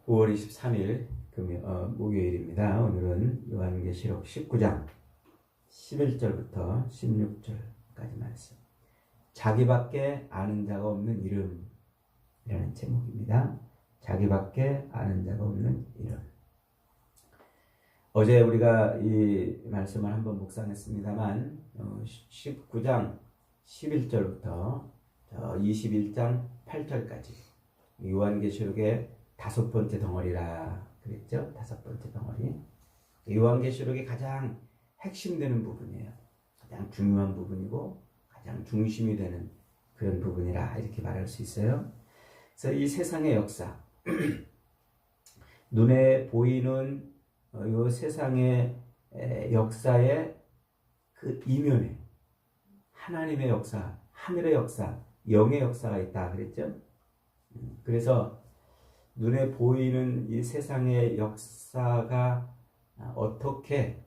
5월 23일 목요일입니다. 오늘은 요한계시록 19장 11절부터 16절까지 말씀. 자기밖에 아는 자가 없는 이름이라는 제목입니다. 자기밖에 아는 자가 없는 이름. 어제 우리가 이 말씀을 한번 묵상했습니다만 19장 11절부터 21장 8절까지 요한계시록의 5번째 덩어리라 그랬죠. 5번째 덩어리. 요한계시록이 가장 핵심되는 부분이에요. 가장 중요한 부분이고 가장 중심이 되는 그런 부분이라 이렇게 말할 수 있어요. 그래서 이 세상의 역사, 눈에 보이는 이 세상의 역사의 그 이면에 하나님의 역사, 하늘의 역사, 영의 역사가 있다 그랬죠. 그래서 눈에 보이는 이 세상의 역사가 어떻게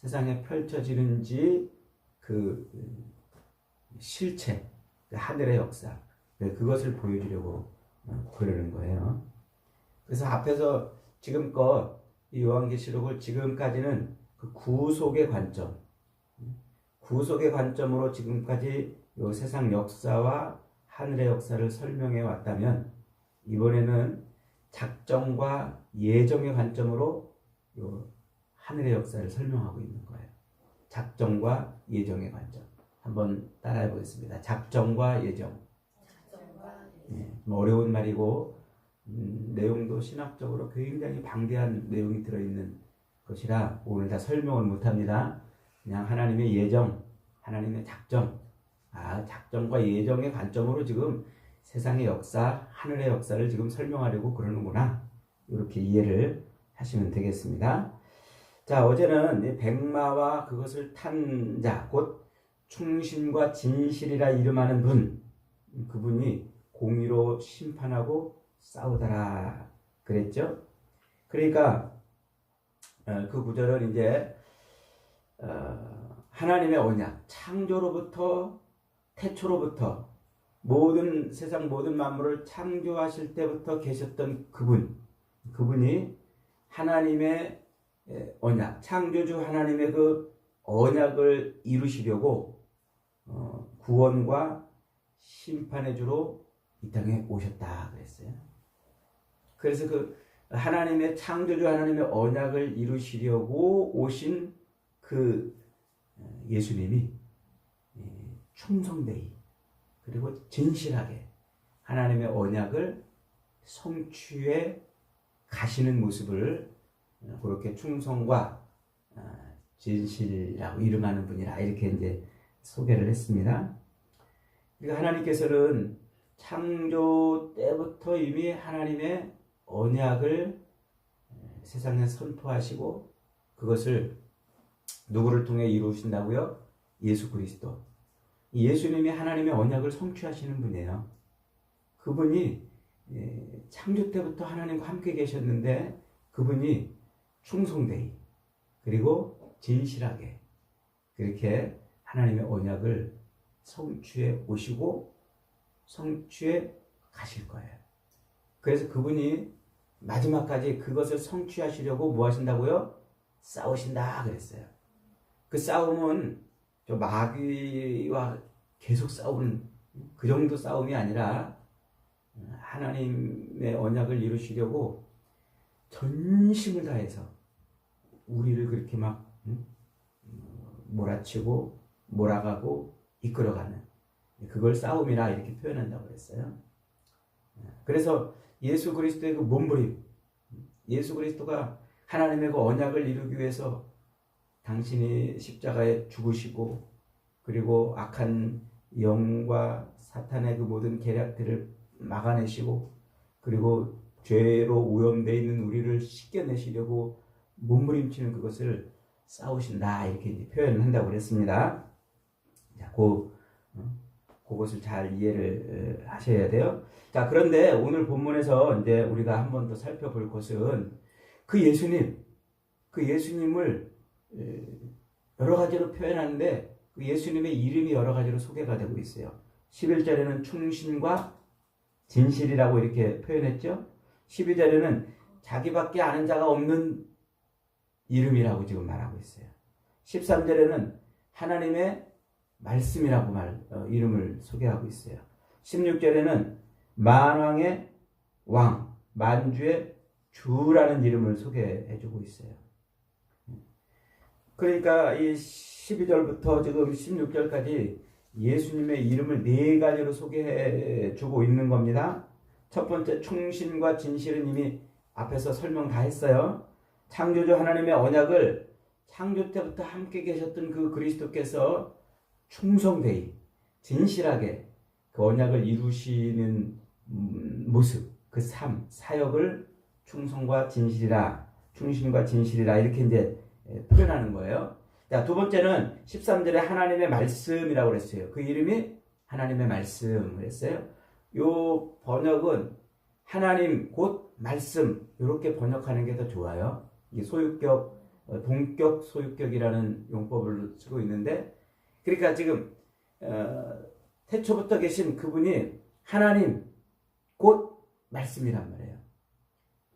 세상에 펼쳐지는지 그 실체, 그 하늘의 역사, 그것을 보여주려고 그러는 거예요. 그래서 앞에서 지금껏 이 요한계시록을 지금까지는 그 구속의 관점으로 지금까지 이 세상 역사와 하늘의 역사를 설명해 왔다면 이번에는 작정과 예정의 관점으로 이 하늘의 역사를 설명하고 있는 거예요. 작정과 예정의 관점. 한번 따라해 보겠습니다. 작정과 예정. 어려운 말이고 내용도 신학적으로 굉장히 방대한 내용이 들어있는 것이라 오늘 다 설명을 못합니다. 그냥 하나님의 예정, 하나님의 작정, 작정과 예정의 관점으로 지금 세상의 역사, 하늘의 역사를 지금 설명하려고 그러는구나. 이렇게 이해를 하시면 되겠습니다. 자, 어제는 백마와 그것을 탄 자, 곧 충신과 진실이라 이름하는 분, 그분이 공의로 심판하고 싸우더라 그랬죠. 그러니까 그 구절은 이제 하나님의 언약, 창조로부터 태초로부터 모든 세상 모든 만물을 창조하실 때부터 계셨던 그분이 하나님의 언약, 창조주 하나님의 그 언약을 이루시려고 구원과 심판의 주로 이 땅에 오셨다 그랬어요. 그래서 그 하나님의 창조주 하나님의 언약을 이루시려고 오신 그 예수님이 충성되이 그리고 진실하게 하나님의 언약을 성취해 가시는 모습을 그렇게 충성과 진실이라고 이름하는 분이라 이렇게 이제 소개를 했습니다. 그러니까 하나님께서는 창조 때부터 이미 하나님의 언약을 세상에 선포하시고 그것을 누구를 통해 이루신다고요? 예수 그리스도. 예수님이 하나님의 언약을 성취하시는 분이에요. 그분이 창조 때부터 하나님과 함께 계셨는데 그분이 충성되이 그리고 진실하게 그렇게 하나님의 언약을 성취해 오시고 성취해 가실 거예요. 그래서 그분이 마지막까지 그것을 성취하시려고 뭐 하신다고요? 싸우신다 그랬어요. 그 싸움은 저 마귀와 계속 싸우는 그 정도 싸움이 아니라 하나님의 언약을 이루시려고 전심을 다해서 우리를 그렇게 막 몰아치고 몰아가고 이끌어가는 그걸 싸움이라 이렇게 표현한다고 그랬어요. 그래서 예수 그리스도의 그 몸부림, 예수 그리스도가 하나님의 그 언약을 이루기 위해서 당신이 십자가에 죽으시고 그리고 악한 영과 사탄의 그 모든 계략들을 막아내시고 그리고 죄로 오염되어 있는 우리를 씻겨내시려고 몸부림치는 그것을 싸우신다 이렇게 이제 표현을 한다고 그랬습니다. 자, 그것을 잘 이해를 하셔야 돼요. 자, 그런데 오늘 본문에서 이제 우리가 한 번 더 살펴볼 것은 그 예수님을 여러 가지로 표현하는데 그 예수님의 이름이 여러 가지로 소개가 되고 있어요. 11절에는 충신과 진실이라고 이렇게 표현했죠. 12절에는 자기밖에 아는 자가 없는 이름이라고 지금 말하고 있어요. 13절에는 하나님의 말씀이라고 이름을 소개하고 있어요. 16절에는 만왕의 왕, 만주의 주라는 이름을 소개해주고 있어요. 그러니까 이 12절부터 지금 16절까지 예수님의 이름을 네 가지로 소개해주고 있는 겁니다. 첫 번째, 충신과 진실은 이미 앞에서 설명 다 했어요. 창조주 하나님의 언약을 창조 때부터 함께 계셨던 그 그리스도께서 충성되이 진실하게 그 언약을 이루시는 모습, 그 삶, 사역을 충신과 진실이라 이렇게 이제 표현하는 거예요. 자, 두 번째는 13절에 하나님의 말씀이라고 그랬어요. 그 이름이 하나님의 말씀 그랬어요. 요 번역은 하나님 곧 말씀 이렇게 번역하는 게 더 좋아요. 이 소유격, 동격 소유격이라는 용법을 쓰고 있는데, 그러니까 지금 태초부터 계신 그분이 하나님 곧 말씀이란 말이에요.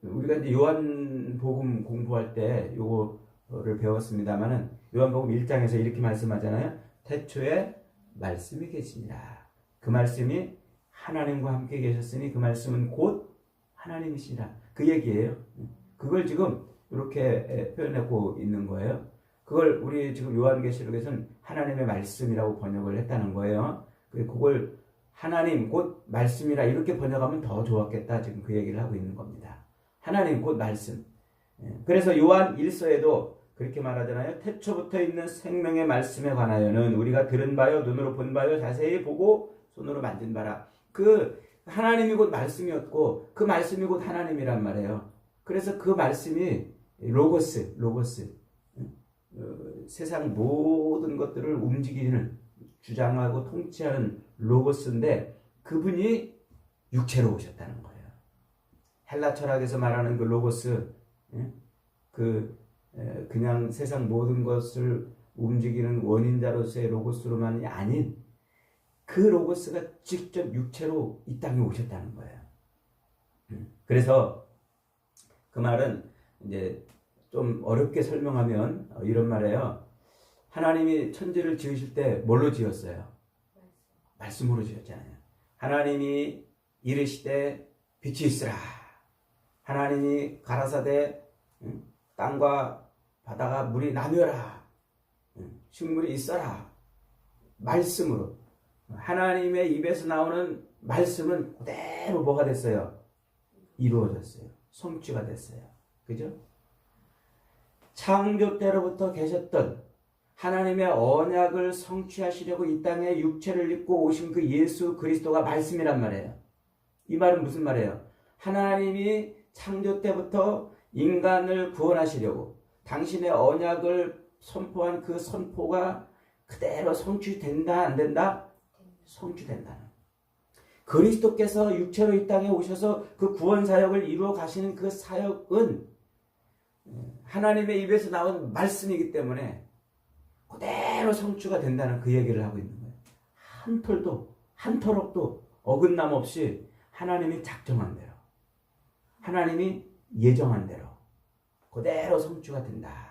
우리가 이제 요한복음 공부할 때 요거를 배웠습니다만은 요한복음 1장에서 이렇게 말씀하잖아요. 태초에 말씀이 계시니라. 그 말씀이 하나님과 함께 계셨으니 그 말씀은 곧 하나님이시라. 그 얘기예요. 그걸 지금 이렇게 표현하고 있는 거예요. 그걸 우리 지금 요한계시록에서는 하나님의 말씀이라고 번역을 했다는 거예요. 그걸 하나님 곧 말씀이라 이렇게 번역하면 더 좋았겠다. 지금 그 얘기를 하고 있는 겁니다. 하나님 곧 말씀. 그래서 요한 1서에도 그렇게 말하잖아요. 태초부터 있는 생명의 말씀에 관하여는 우리가 들은 바요 눈으로 본 바요 자세히 보고 손으로 만진 바라. 그 하나님이 곧 말씀이었고 그 말씀이 곧 하나님이란 말이에요. 그래서 그 말씀이 로고스 세상 모든 것들을 움직이는 주장하고 통치하는 로고스인데 그분이 육체로 오셨다는 거예요. 헬라 철학에서 말하는 그 로고스, 그냥 세상 모든 것을 움직이는 원인자로서의 로고스로만이 아닌 그 로고스가 직접 육체로 이 땅에 오셨다는 거예요. 그래서 그 말은 이제 좀 어렵게 설명하면 이런 말이에요. 하나님이 천지를 지으실 때 뭘로 지었어요? 말씀으로 지었잖아요. 하나님이 이르시되 빛이 있으라. 하나님이 가라사대 땅과 바다가 물이 나뉘어라. 식물이 있어라. 말씀으로. 하나님의 입에서 나오는 말씀은 그대로 뭐가 됐어요? 이루어졌어요. 성취가 됐어요. 그죠? 창조 때로부터 계셨던 하나님의 언약을 성취하시려고 이 땅에 육체를 입고 오신 그 예수 그리스도가 말씀이란 말이에요. 이 말은 무슨 말이에요? 하나님이 창조 때부터 인간을 구원하시려고 당신의 언약을 선포한 그 선포가 그대로 성취된다 안 된다? 성취된다는. 그리스도께서 육체로 이 땅에 오셔서 그 구원 사역을 이루어 가시는 그 사역은 하나님의 입에서 나온 말씀이기 때문에 그대로 성취가 된다는 그 얘기를 하고 있는 거예요. 한 톨도 한 터럭도 어긋남 없이 하나님이 작정한 대로 하나님이 예정한 대로 그대로 성취가 된다.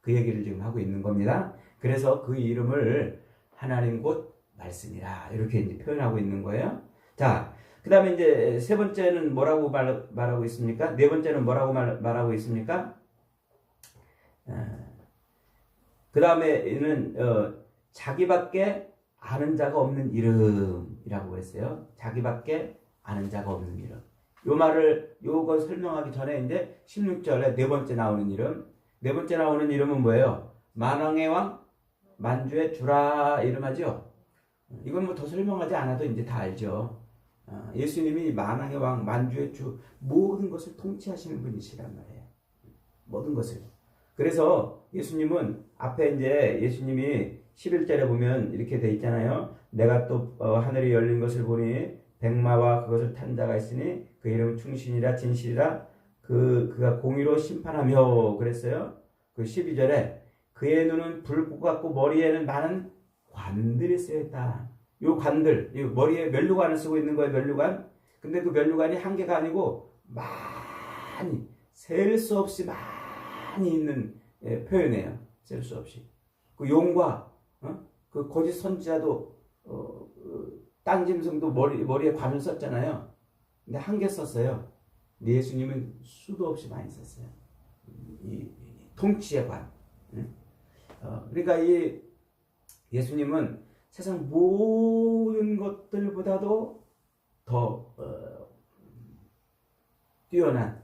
그 얘기를 지금 하고 있는 겁니다. 그래서 그 이름을 하나님 곧 말씀이라 이렇게 이제 표현하고 있는 거예요. 자, 그 다음에 이제 세 번째는 뭐라고 말하고 있습니까? 네 번째는 뭐라고 말하고 있습니까? 그 다음에는 자기밖에 아는 자가 없는 이름이라고 했어요. 자기밖에 아는 자가 없는 이름. 요거 설명하기 전에 이제 16절에 네 번째 나오는 이름. 네 번째 나오는 이름은 뭐예요? 만왕의 왕, 만주의 주라 이름하죠. 이건 뭐 더 설명하지 않아도 이제 다 알죠. 예수님이 만왕의 왕, 만주의 주, 모든 것을 통치하시는 분이시란 말이에요. 모든 것을. 그래서 예수님은 앞에 이제 예수님이 11절에 보면 이렇게 돼 있잖아요. 내가 또 하늘이 열린 것을 보니 백마와 그것을 탄 자가 있으니 그 이름은 충신이라 진실이라 그가 공의로 심판하며 그랬어요. 그 12절에 그의 눈은 불꽃 같고 머리에는 많은 관들이 쓰여있다. 요 관들, 이 머리에 면류관을 쓰고 있는 거예요. 면류관. 근데 그 면류관이 한 개가 아니고 많이 셀 수 없이 많이 있는 표현이에요. 셀 수 없이. 그 용과 그 거짓 선지자도 땅 짐승도 머리에 관을 썼잖아요. 근데 한 개 썼어요. 예수님은 수도 없이 많이 썼어요. 이 통치의 관. 그러니까 이 예수님은 세상 모든 것들보다도 더 뛰어난,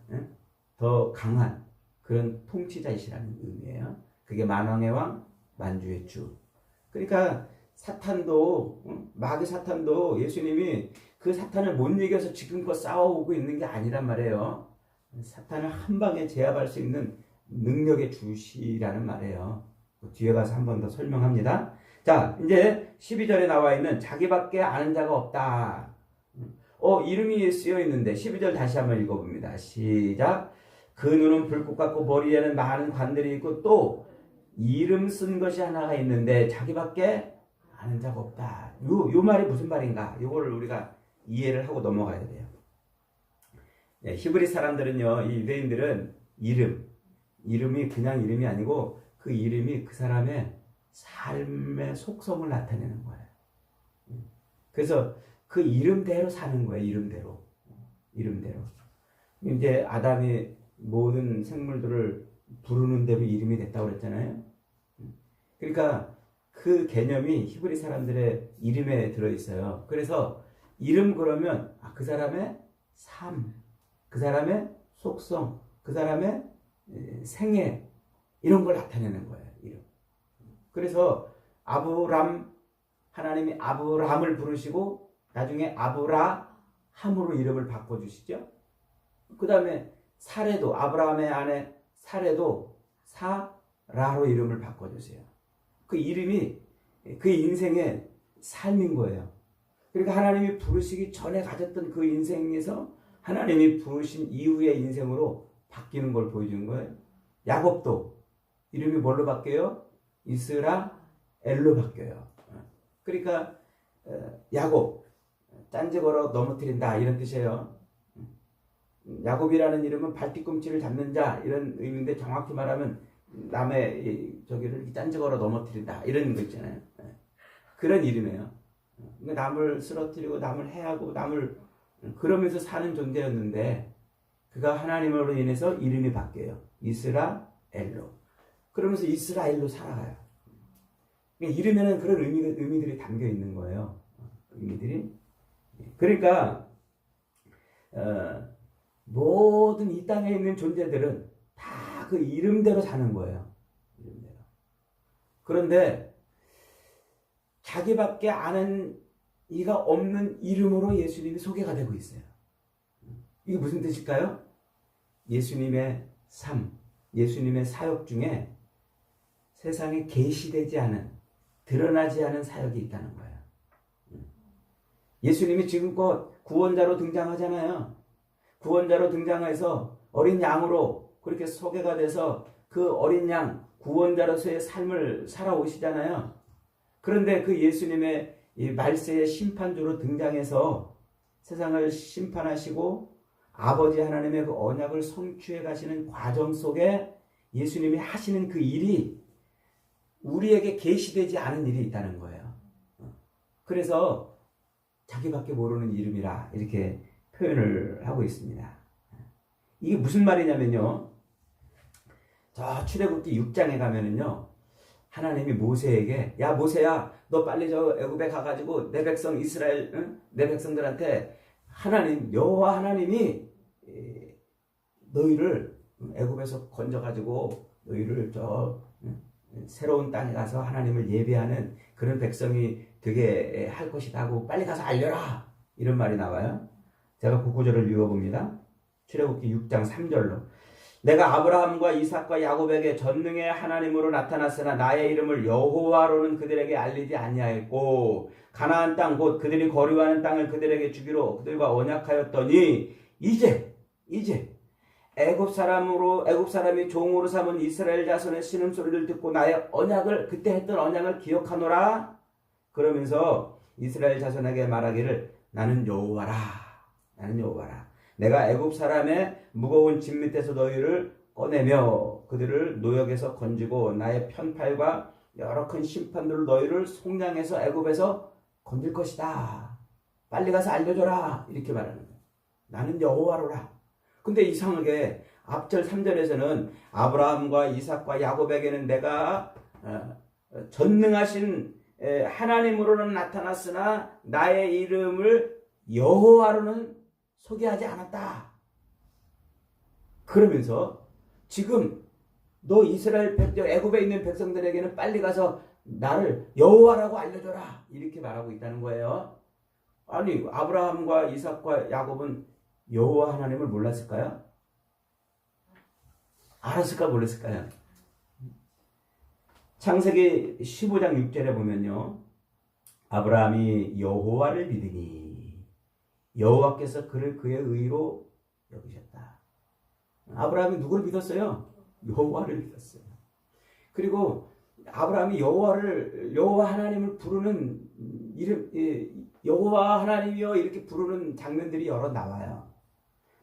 더 강한 그런 통치자이시라는 의미예요. 그게 만왕의 왕, 만주의 주. 그러니까 사탄도, 마귀 사탄도 예수님이 그 사탄을 못 이겨서 지금껏 싸워오고 있는 게 아니란 말이에요. 사탄을 한 방에 제압할 수 있는 능력의 주시라는 말이에요. 뒤에 가서 한 번 더 설명합니다. 자, 이제 12절에 나와 있는 자기밖에 아는 자가 없다. 이름이 쓰여 있는데 12절 다시 한번 읽어봅니다. 시작. 그 눈은 불꽃 같고 머리에는 많은 관들이 있고 또 이름 쓴 것이 하나가 있는데 자기밖에 아는 자가 없다. 요 말이 무슨 말인가? 요거를 우리가 이해를 하고 넘어가야 돼요. 네, 히브리 사람들은요, 이 유대인들은 이름이 그냥 이름이 아니고 그 이름이 그 사람의 삶의 속성을 나타내는 거예요. 그래서 그 이름대로 사는 거예요. 이름대로. 이제 아담이 모든 생물들을 부르는 대로 이름이 됐다고 그랬잖아요. 그러니까 그 개념이 히브리 사람들의 이름에 들어있어요. 그래서 이름 그러면 그 사람의 삶, 그 사람의 속성, 그 사람의 생애 이런 걸 나타내는 거예요. 이름. 그래서 하나님이 아브람을 부르시고 나중에 아브라함으로 이름을 바꿔주시죠. 그 다음에 사레도, 아브라함의 아내 사레도 사라로 이름을 바꿔주세요. 그 이름이 그 인생의 삶인 거예요. 그러니까 하나님이 부르시기 전에 가졌던 그 인생에서 하나님이 부르신 이후의 인생으로 바뀌는 걸 보여주는 거예요. 야곱도 이름이 뭘로 바뀌어요? 이스라엘로 바뀌어요. 그러니까 야곱, 짠지 걸어 넘어뜨린다 이런 뜻이에요. 야곱이라는 이름은 발뒤꿈치를 잡는 자 이런 의미인데 정확히 말하면 남의 저기를 짠지 걸어 넘어뜨린다 이런 거 있잖아요. 그런 이름이에요. 남을 쓰러뜨리고 남을 해하고 남을 그러면서 사는 존재였는데 그가 하나님으로 인해서 이름이 바뀌어요. 이스라엘로. 그러면서 이스라엘로 살아가요. 이름에는 그런 의미들이 담겨 있는 거예요. 의미들이. 그러니까 모든 이 땅에 있는 존재들은 다 그 이름대로 사는 거예요. 이름대로. 그런데 자기밖에 아는 이가 없는 이름으로 예수님이 소개가 되고 있어요. 이게 무슨 뜻일까요? 예수님의 삶, 예수님의 사역 중에 세상에 계시되지 않은, 드러나지 않은 사역이 있다는 거예요. 예수님이 지금껏 구원자로 등장하잖아요. 구원자로 등장해서 어린 양으로 그렇게 소개가 돼서 그 어린 양, 구원자로서의 삶을 살아오시잖아요. 그런데 그 예수님의 이 말세의 심판주로 등장해서 세상을 심판하시고 아버지 하나님의 그 언약을 성취해 가시는 과정 속에 예수님이 하시는 그 일이 우리에게 계시되지 않은 일이 있다는 거예요. 그래서 자기밖에 모르는 이름이라 이렇게 표현을 하고 있습니다. 이게 무슨 말이냐면요. 저 출애굽기 6장에 가면은요. 하나님이 모세에게 야 모세야 너 빨리 저 애굽에 가가지고 내 백성 이스라엘 내 백성들한테 하나님 여호와 하나님이 너희를 애굽에서 건져가지고 너희를 저 새로운 땅에 가서 하나님을 예배하는 그런 백성이 되게 할 것이다 하고 빨리 가서 알려라 이런 말이 나와요. 제가 그 구절을 읽어봅니다. 출애굽기 6장 3절로 내가 아브라함과 이삭과 야곱에게 전능의 하나님으로 나타났으나 나의 이름을 여호와로는 그들에게 알리지 아니하였고 가나안 땅 곧 그들이 거류하는 땅을 그들에게 주기로 그들과 언약하였더니 이제 애굽 사람이 종으로 삼은 이스라엘 자손의 신음소리를 듣고 나의 언약을 그때 했던 언약을 기억하노라. 그러면서 이스라엘 자손에게 말하기를 나는 여호와라. 내가 애굽 사람의 무거운 짐 밑에서 너희를 꺼내며 그들을 노역에서 건지고 나의 편팔과 여러 큰 심판들로 너희를 속량해서 애굽에서 건질 것이다. 빨리 가서 알려줘라. 이렇게 말하는 거예요. 나는 여호와로라. 근데 이상하게 앞절 3절에서는 아브라함과 이삭과 야곱에게는 내가 전능하신 하나님으로는 나타났으나 나의 이름을 여호와로는 소개하지 않았다. 그러면서 지금 너 이스라엘 백성 애굽에 있는 백성들에게는 빨리 가서 나를 여호와라고 알려줘라. 이렇게 말하고 있다는 거예요. 아니 아브라함과 이삭과 야곱은 여호와 하나님을 몰랐을까요? 알았을까 몰랐을까요? 창세기 15장 6절에 보면요. 아브라함이 여호와를 믿으니 여호와께서 그를 그의 의로 여기셨다. 아브라함이 누구를 믿었어요? 여호와를 믿었어요. 그리고 아브라함이 여호와 하나님을 부르는 이름 여호와 하나님이여 이렇게 부르는 장면들이 여러 나와요.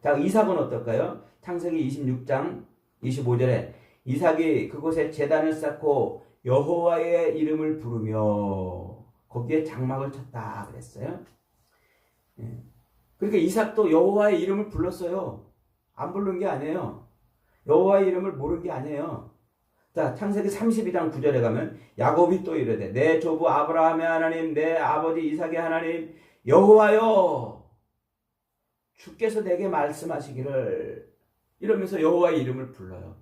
자, 이삭은 어떨까요? 창세기 26장 25절에 이삭이 그곳에 제단을 쌓고 여호와의 이름을 부르며 거기에 장막을 쳤다 그랬어요. 그러니까 이삭도 여호와의 이름을 불렀어요. 안 부른 게 아니에요. 여호와의 이름을 모른 게 아니에요. 자, 창세기 32장 9절에 가면 야곱이 또 이르되 내 조부 아브라함의 하나님 내 아버지 이삭의 하나님 여호와여 주께서 내게 말씀하시기를 이러면서 여호와의 이름을 불러요.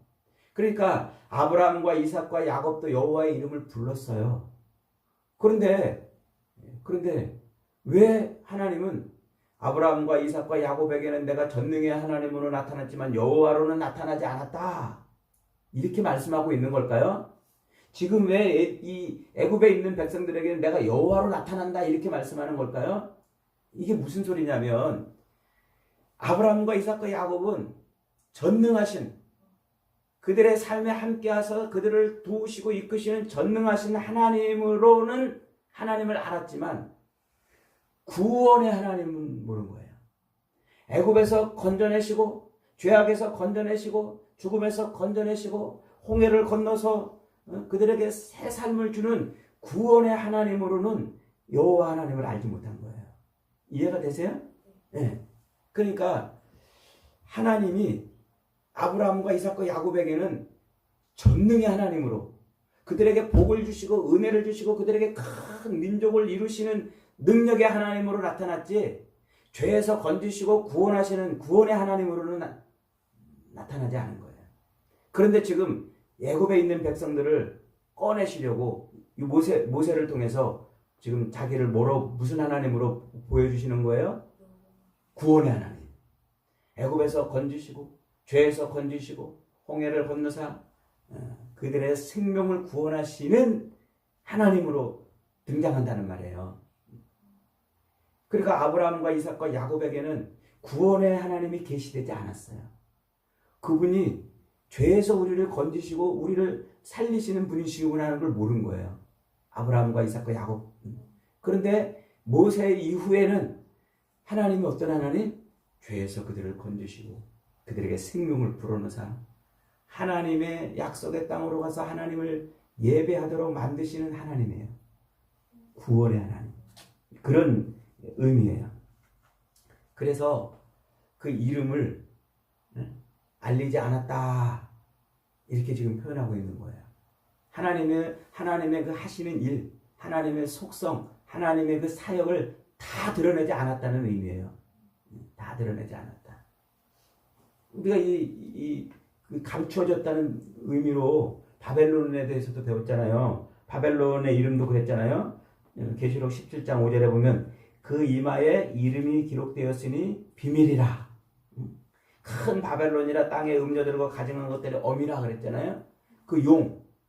그러니까 아브라함과 이삭과 야곱도 여호와의 이름을 불렀어요. 그런데 왜 하나님은 아브라함과 이삭과 야곱에게는 내가 전능의 하나님으로 나타났지만 여호와로는 나타나지 않았다. 이렇게 말씀하고 있는 걸까요? 지금 왜 이 애굽에 있는 백성들에게는 내가 여호와로 나타난다 이렇게 말씀하는 걸까요? 이게 무슨 소리냐면 아브라함과 이삭과 야곱은 전능하신 그들의 삶에 함께하셔서 그들을 도우시고 이끄시는 전능하신 하나님으로는 하나님을 알았지만 구원의 하나님은 모르는 거예요. 애굽에서 건져내시고 죄악에서 건져내시고 죽음에서 건져내시고 홍해를 건너서 그들에게 새 삶을 주는 구원의 하나님으로는 여호와 하나님을 알지 못한 거예요. 이해가 되세요? 네. 그러니까 하나님이 아브라함과 이삭과 야곱에게는 전능의 하나님으로 그들에게 복을 주시고 은혜를 주시고 그들에게 큰 민족을 이루시는 능력의 하나님으로 나타났지 죄에서 건지시고 구원하시는 구원의 하나님으로는 나타나지 않은 거예요. 그런데 지금 애굽에 있는 백성들을 꺼내시려고 이 모세를 통해서 지금 자기를 무슨 하나님으로 보여주시는 거예요? 구원의 하나님. 애굽에서 건지시고 죄에서 건지시고 홍해를 건너사 그들의 생명을 구원하시는 하나님으로 등장한다는 말이에요. 그러니까 아브라함과 이삭과 야곱에게는 구원의 하나님이 계시되지 않았어요. 그분이 죄에서 우리를 건지시고 우리를 살리시는 분이시구나 하는 걸 모른 거예요. 아브라함과 이삭과 야곱. 그런데 모세 이후에는 하나님이 어떤 하나님? 죄에서 그들을 건지시고 그들에게 생명을 불어넣어서 하나님의 약속의 땅으로 가서 하나님을 예배하도록 만드시는 하나님이에요. 구원의 하나님. 그런 의미예요. 그래서 그 이름을 알리지 않았다. 이렇게 지금 표현하고 있는 거예요. 하나님의 그 하시는 일, 하나님의 속성, 하나님의 그 사역을 다 드러내지 않았다는 의미예요. 다 드러내지 않았다. 우리가 그 감추어졌다는 의미로 바벨론에 대해서도 배웠잖아요. 바벨론의 이름도 그랬잖아요. 계시록 17장 5절에 보면 그 이마에 이름이 기록되었으니 비밀이라. 큰 바벨론이라 땅에 음녀들과 가증한 것들이 어미라 그랬잖아요. 그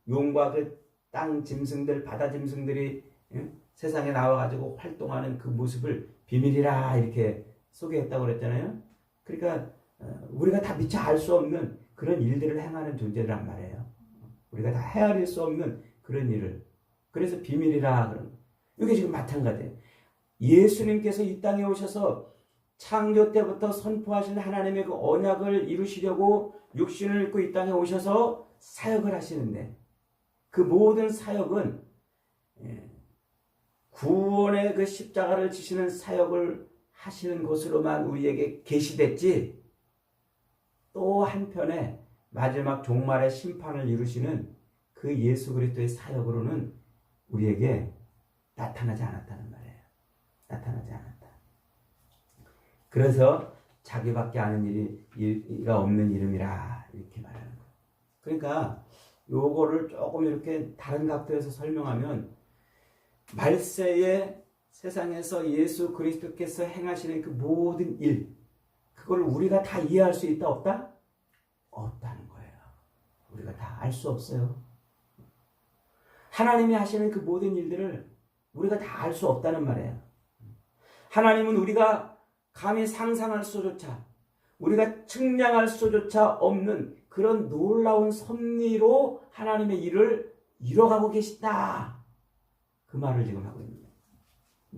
용과 그 땅 짐승들, 바다 짐승들이 세상에 나와가지고 활동하는 그 모습을 비밀이라 이렇게 소개했다고 그랬잖아요. 그러니까 우리가 다 미처 알 수 없는 그런 일들을 행하는 존재란 말이에요. 우리가 다 헤아릴 수 없는 그런 일을. 그래서 비밀이라 그런. 이게 지금 마찬가지예요. 예수님께서 이 땅에 오셔서 창조 때부터 선포하신 하나님의 그 언약을 이루시려고 육신을 입고 이 땅에 오셔서 사역을 하시는데, 그 모든 사역은 구원의 그 십자가를 지시는 사역을 하시는 것으로만 우리에게 계시됐지, 또 한편에 마지막 종말의 심판을 이루시는 그 예수 그리스도의 사역으로는 우리에게 나타나지 않았다는 말이에요. 나타나지 않았다. 그래서 자기밖에 아는 일이가 없는 이름이라 이렇게 말하는 거예요. 그러니까 요거를 조금 이렇게 다른 각도에서 설명하면, 말세에 세상에서 예수 그리스도께서 행하시는 그 모든 일, 그걸 우리가 다 이해할 수 있다 없다? 없다는 거예요. 우리가 다 알 수 없어요. 하나님이 하시는 그 모든 일들을 우리가 다 알 수 없다는 말이에요. 하나님은 우리가 감히 상상할 수조차, 우리가 측량할 수조차 없는 그런 놀라운 섭리로 하나님의 일을 이뤄가고 계시다, 그 말을 지금 하고 있는 거예요.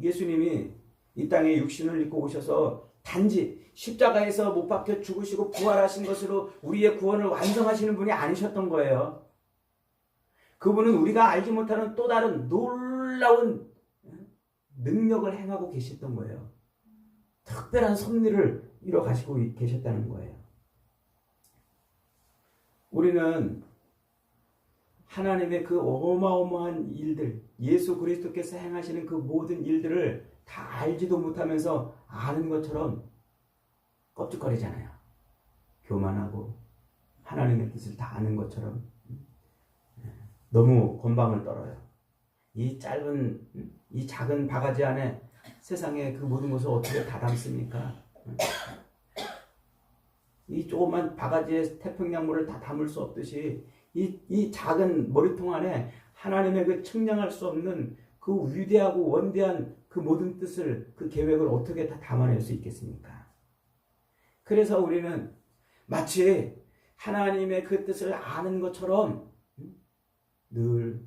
예수님이 이 땅에 육신을 입고 오셔서 단지 십자가에서 못 박혀 죽으시고 부활하신 것으로 우리의 구원을 완성하시는 분이 아니셨던 거예요. 그분은 우리가 알지 못하는 또 다른 놀라운 능력을 행하고 계셨던 거예요. 특별한 섭리를 이뤄 가시고 계셨다는 거예요. 우리는 하나님의 그 어마어마한 일들, 예수 그리스도께서 행하시는 그 모든 일들을 다 알지도 못하면서 아는 것처럼 껍죽거리잖아요. 교만하고 하나님의 뜻을 다 아는 것처럼 너무 건방을 떨어요. 이 작은 바가지 안에 세상의 그 모든 것을 어떻게 다 담습니까? 이 조그만 바가지에 태평양물을 다 담을 수 없듯이 이 작은 머리통 안에 하나님의 그 측량할 수 없는 그 위대하고 원대한 그 모든 뜻을, 그 계획을 어떻게 다 담아낼 수 있겠습니까? 그래서 우리는 마치 하나님의 그 뜻을 아는 것처럼 늘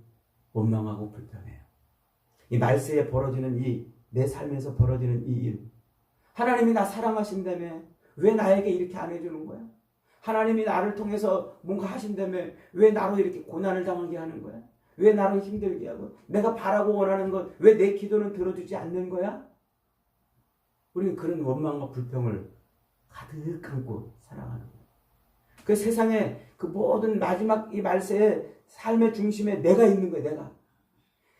원망하고 불평해요. 이 말세에 벌어지는 내 삶에서 벌어지는 이 일, 하나님이 나 사랑하신다며 왜 나에게 이렇게 안 해주는 거야? 하나님이 나를 통해서 뭔가 하신다며 왜 나로 이렇게 고난을 당하게 하는 거야? 왜 나를 힘들게 하고, 내가 바라고 원하는 것 왜 내 기도는 들어주지 않는 거야? 우리는 그런 원망과 불평을 가득 안고 살아가는 거예요. 그 세상에 그 모든 마지막 이 말세의 삶의 중심에 내가 있는 거예요.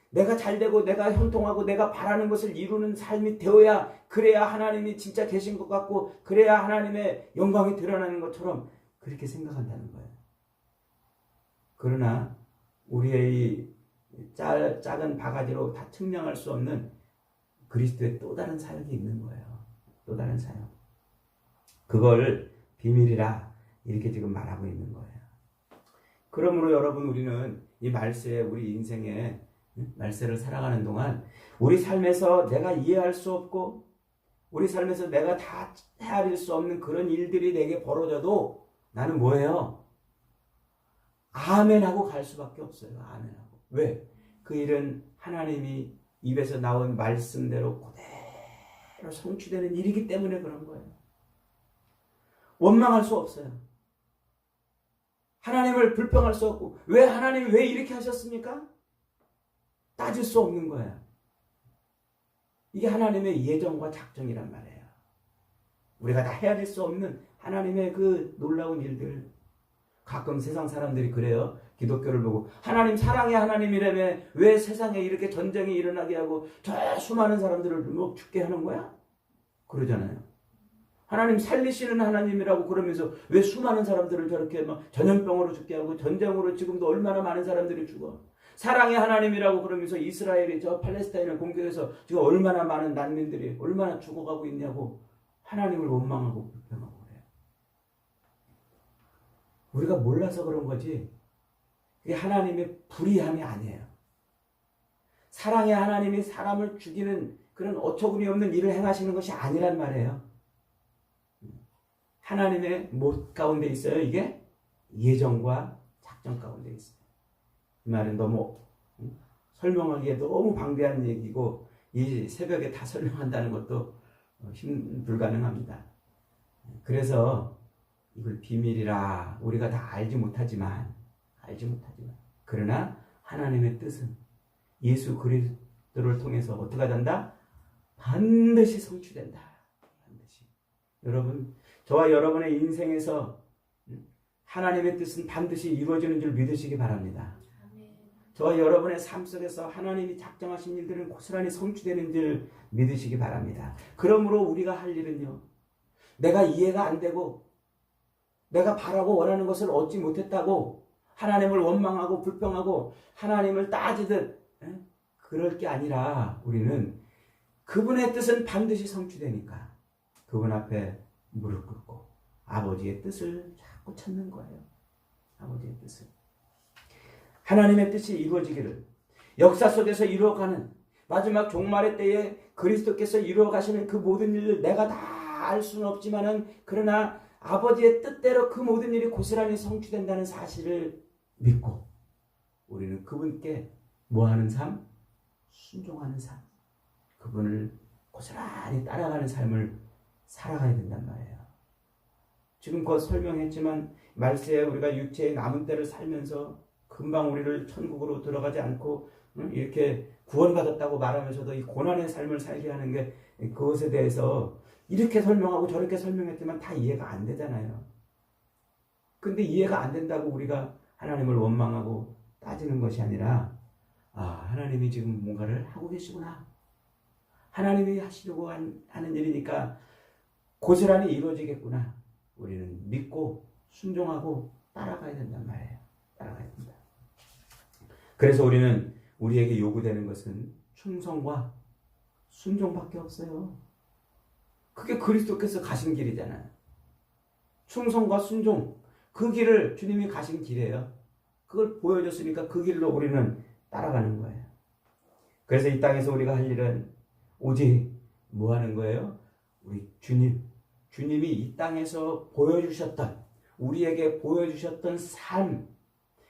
내가 잘되고 내가 형통하고 내가 바라는 것을 이루는 삶이 되어야, 그래야 하나님이 진짜 계신 것 같고, 그래야 하나님의 영광이 드러나는 것처럼 그렇게 생각한다는 거예요. 그러나 우리의 작은 바가지로 다 측량할 수 없는 그리스도의 또 다른 사역이 있는 거예요. 또 다른 사역. 그걸 비밀이라 이렇게 지금 말하고 있는 거예요. 그러므로 여러분, 우리는 이 말세에, 우리 인생에 말세를 살아가는 동안 우리 삶에서 내가 이해할 수 없고 우리 삶에서 내가 다 헤아릴 수 없는 그런 일들이 내게 벌어져도 나는 뭐예요? 아멘하고 갈 수밖에 없어요. 아멘하고. 왜? 그 일은 하나님이 입에서 나온 말씀대로 그대로 성취되는 일이기 때문에 그런 거예요. 원망할 수 없어요. 하나님을 불평할 수 없고, 왜 하나님이 왜 이렇게 하셨습니까? 따질 수 없는 거예요. 이게 하나님의 예정과 작정이란 말이에요. 우리가 다 헤아릴 수 없는 하나님의 그 놀라운 일들. 가끔 세상 사람들이 그래요. 기독교를 보고 하나님 사랑의 하나님이라며 왜 세상에 이렇게 전쟁이 일어나게 하고 저 수많은 사람들을 뭐 죽게 하는 거야? 그러잖아요. 하나님 살리시는 하나님이라고 그러면서 왜 수많은 사람들을 저렇게 막 전염병으로 죽게 하고 전쟁으로 지금도 얼마나 많은 사람들이 죽어. 사랑의 하나님이라고 그러면서 이스라엘이 저 팔레스타인을 공격해서 지금 얼마나 많은 난민들이 얼마나 죽어가고 있냐고 하나님을 원망하고 불평하고 그래요. 우리가 몰라서 그런 거지 그게 하나님의 불의함이 아니에요. 사랑의 하나님이 사람을 죽이는 그런 어처구니 없는 일을 행하시는 것이 아니란 말이에요. 하나님의 뭐 가운데 있어요? 이게 예정과 작정 가운데 있어요. 이 말은 너무 설명하기에 너무 방대한 얘기고 이 새벽에 다 설명한다는 것도 불가능합니다. 그래서 이걸 비밀이라 우리가 다 알지 못하지만 그러나 하나님의 뜻은 예수 그리스도를 통해서 어떻게 된다? 반드시 성취된다. 반드시. 여러분, 저와 여러분의 인생에서 하나님의 뜻은 반드시 이루어지는 줄 믿으시기 바랍니다. 저와 여러분의 삶 속에서 하나님이 작정하신 일들은 고스란히 성취되는 줄 믿으시기 바랍니다. 그러므로 우리가 할 일은요, 내가 이해가 안 되고 내가 바라고 원하는 것을 얻지 못했다고 하나님을 원망하고 불평하고 하나님을 따지듯 그럴 게 아니라 우리는 그분의 뜻은 반드시 성취되니까 그분 앞에 무릎 꿇고 아버지의 뜻을 자꾸 찾는 거예요. 아버지의 뜻을. 하나님의 뜻이 이루어지기를, 역사 속에서 이루어가는 마지막 종말의 때에 그리스도께서 이루어가시는 그 모든 일을 내가 다 알 수는 없지만은 그러나 아버지의 뜻대로 그 모든 일이 고스란히 성취된다는 사실을 믿고 우리는 그분께 뭐하는 삶? 순종하는 삶. 그분을 고스란히 따라가는 삶을 살아가야 된단 말이에요. 지금껏 설명했지만 말세에 우리가 육체의 남은 때를 살면서 금방 우리를 천국으로 들어가지 않고 이렇게 구원받았다고 말하면서도 이 고난의 삶을 살게 하는 게 그것에 대해서 이렇게 설명하고 저렇게 설명했지만 다 이해가 안 되잖아요. 근데 이해가 안 된다고 우리가 하나님을 원망하고 따지는 것이 아니라 하나님이 지금 뭔가를 하고 계시구나. 하나님이 하시려고 하는 일이니까 고스란히 이루어지겠구나. 우리는 믿고 순종하고 따라가야 된단 말이에요. 따라가야 된다. 그래서 우리는 우리에게 요구되는 것은 충성과 순종밖에 없어요. 그게 그리스도께서 가신 길이잖아요. 충성과 순종, 그 길을 주님이 가신 길이에요. 그걸 보여줬으니까 그 길로 우리는 따라가는 거예요. 그래서 이 땅에서 우리가 할 일은 오직 뭐 하는 거예요? 우리 주님이 이 땅에서 보여주셨던, 우리에게 보여주셨던 삶,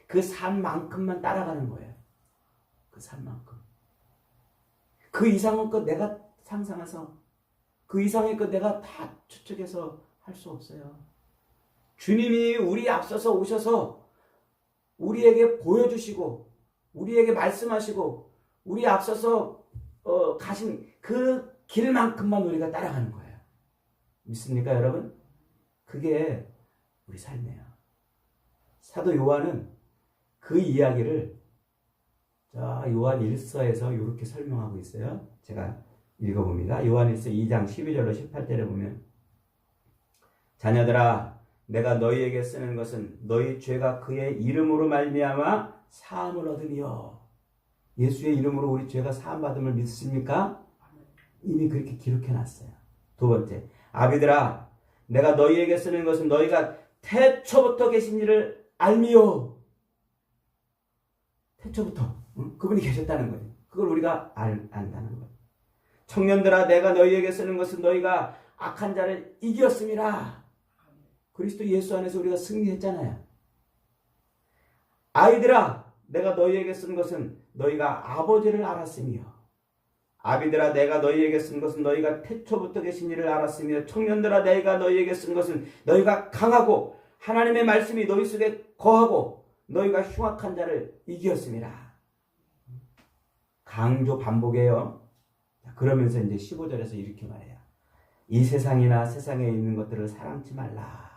그 삶만큼만 따라가는 거예요. 그 삶만큼. 그 이상은 것 내가 상상해서 그 이상의 것 내가 다 추측해서 할 수 없어요. 주님이 우리 앞서서 오셔서 우리에게 보여주시고 우리에게 말씀하시고 우리 앞서서 가신 그 길만큼만 우리가 따라가는 거예요. 믿습니까, 여러분? 그게 우리 삶이에요. 사도 요한은 그 이야기를 요한 1서에서 이렇게 설명하고 있어요. 제가 읽어봅니다. 요한일서 2장 12절로 18절에 보면, 자녀들아, 내가 너희에게 쓰는 것은 너희 죄가 그의 이름으로 말미암아 사함을 얻으며. 예수의 이름으로 우리 죄가 사함받음을 믿습니까? 이미 그렇게 기록해놨어요. 두 번째, 아비들아, 내가 너희에게 쓰는 것은 너희가 태초부터 계신 일을 알미요. 태초부터 그분이 계셨다는 거예요. 그걸 우리가 안다는 거예요. 청년들아, 내가 너희에게 쓰는 것은 너희가 악한 자를 이겼음이라. 그리스도 예수 안에서 우리가 승리했잖아요. 아이들아, 내가 너희에게 쓴 것은 너희가 아버지를 알았으며. 아비들아, 내가 너희에게 쓴 것은 너희가 태초부터 계신 일을 알았으며. 청년들아, 내가 너희에게 쓴 것은 너희가 강하고 하나님의 말씀이 너희 속에 거하고 너희가 흉악한 자를 이겼음이라. 강조 반복해요. 그러면서 이제 15절에서 이렇게 말해요. 이 세상이나 세상에 있는 것들을 사랑치 말라.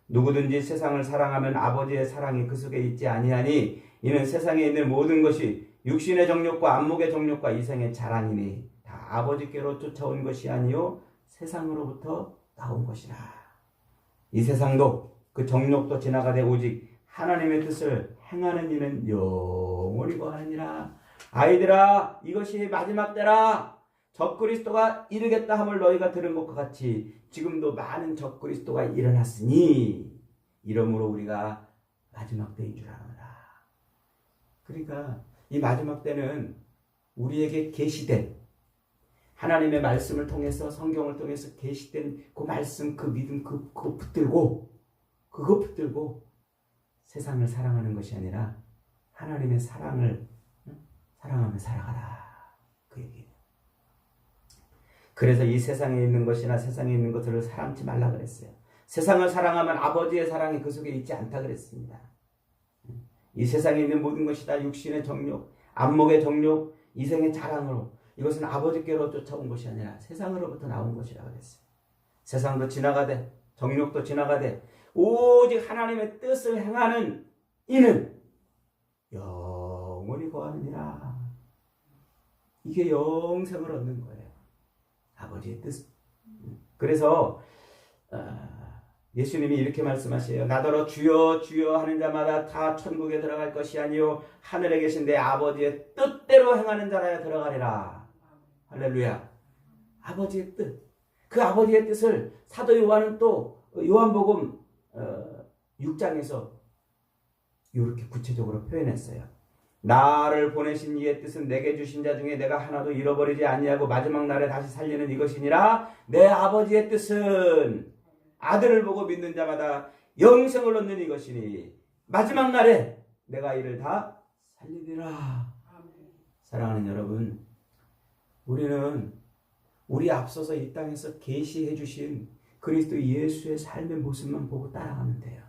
누구든지 세상을 사랑하면 아버지의 사랑이 그 속에 있지 아니하니 이는 세상에 있는 모든 것이 육신의 정욕과 안목의 정욕과 이생의 자랑이니 다 아버지께로 쫓아온 것이 아니요 세상으로부터 나온 것이라. 이 세상도 그 정욕도 지나가되 오직 하나님의 뜻을 행하는 이는 영원히 거하느니라. 아이들아, 이것이 마지막 때라. 적그리스도가 이르겠다 함을 너희가 들은 것과 같이 지금도 많은 적그리스도가 일어났으니 이러므로 우리가 마지막 때인 줄 아노라. 그러니까 이 마지막 때는 우리에게 계시된 하나님의 말씀을 통해서, 성경을 통해서 계시된 그 말씀, 그 믿음, 그거 붙들고 세상을 사랑하는 것이 아니라 하나님의 사랑을 사랑하며 살아가라. 그 얘기예요. 그래서 이 세상에 있는 것이나 세상에 있는 것들을 사랑치 말라 그랬어요. 세상을 사랑하면 아버지의 사랑이 그 속에 있지 않다 그랬습니다. 이 세상에 있는 모든 것이 다 육신의 정욕, 안목의 정욕, 이생의 자랑으로, 이것은 아버지께로 쫓아온 것이 아니라 세상으로부터 나온 것이라 그랬어요. 세상도 지나가되 정욕도 지나가되 오직 하나님의 뜻을 행하는 이는 영원히 거하느니라. 이게 영생을 얻는 거예요. 아버지의 뜻. 그래서 예수님이 이렇게 말씀하세요. 나더러 주여 주여 하는 자마다 다 천국에 들어갈 것이 아니요 하늘에 계신 내 아버지의 뜻대로 행하는 자라야 들어가리라. 할렐루야. 아버지의 뜻. 그 아버지의 뜻을 사도 요한은 또 요한복음 6장에서 이렇게 구체적으로 표현했어요. 나를 보내신 이의 뜻은 내게 주신 자 중에 내가 하나도 잃어버리지 아니하고 마지막 날에 다시 살리는 이것이니라. 내 아버지의 뜻은 아들을 보고 믿는 자마다 영생을 얻는 이것이니 마지막 날에 내가 이를 다 살리리라. 사랑하는 여러분, 우리는 우리 앞서서 이 땅에서 계시해 주신 그리스도 예수의 삶의 모습만 보고 따라가면 돼요.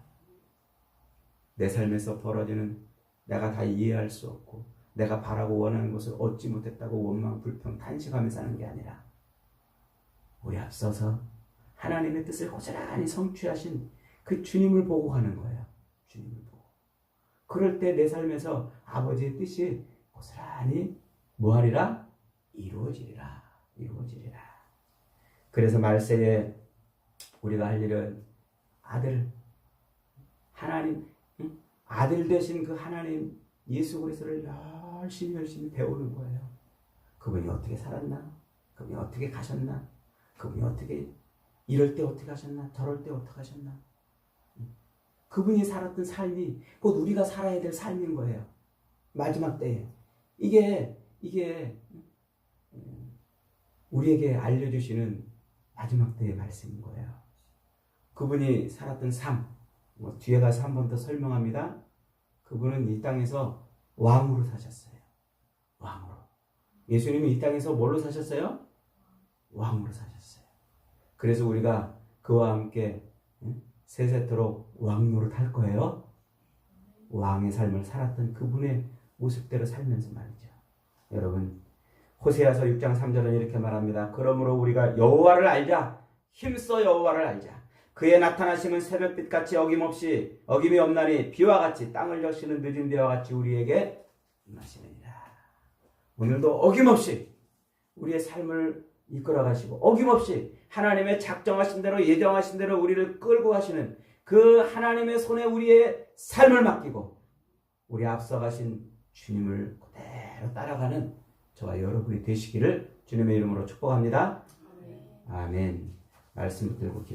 내 삶에서 벌어지는 내가 다 이해할 수 없고 내가 바라고 원하는 것을 얻지 못했다고 원망, 불평, 탄식하며 사는 게 아니라 우리 앞서서 하나님의 뜻을 고스란히 성취하신 그 주님을 보고 가는 거예요. 주님을 보고. 그럴 때 내 삶에서 아버지의 뜻이 고스란히 뭐하리라? 이루어지리라. 이루어지리라. 그래서 말세에 우리가 할 일은 아들, 하나님, 아들 되신 그 하나님 예수 그리스도를 열심히 배우는 거예요. 그분이 어떻게 살았나? 그분이 어떻게 가셨나? 그분이 어떻게 이럴 때 어떻게 하셨나? 저럴 때 어떻게 하셨나? 그분이 살았던 삶이 곧 우리가 살아야 될 삶인 거예요. 마지막 때에. 이게 우리에게 알려주시는 마지막 때의 말씀인 거예요. 그분이 살았던 삶, 뒤에 가서 한 번 더 설명합니다. 그분은 이 땅에서 왕으로 사셨어요. 왕으로. 예수님이 이 땅에서 뭘로 사셨어요? 왕으로 사셨어요. 그래서 우리가 그와 함께 세세토록 왕노릇 할 거예요. 왕의 삶을 살았던 그분의 모습대로 살면서 말이죠. 여러분, 호세아서 6장 3절은 이렇게 말합니다. 그러므로 우리가 여호와를 알자. 힘써 여호와를 알자. 그의 나타나심은 새벽빛같이 어김이 없나니 비와 같이 땅을 적시는 늦은 비와 같이 우리에게 임하시느니라. 오늘도 어김없이 우리의 삶을 이끌어 가시고 어김없이 하나님의 작정하신 대로 예정하신 대로 우리를 끌고 가시는 그 하나님의 손에 우리의 삶을 맡기고 우리 앞서 가신 주님을 그대로 따라가는 저와 여러분이 되시기를 주님의 이름으로 축복합니다. 아멘. 말씀 들고 기도.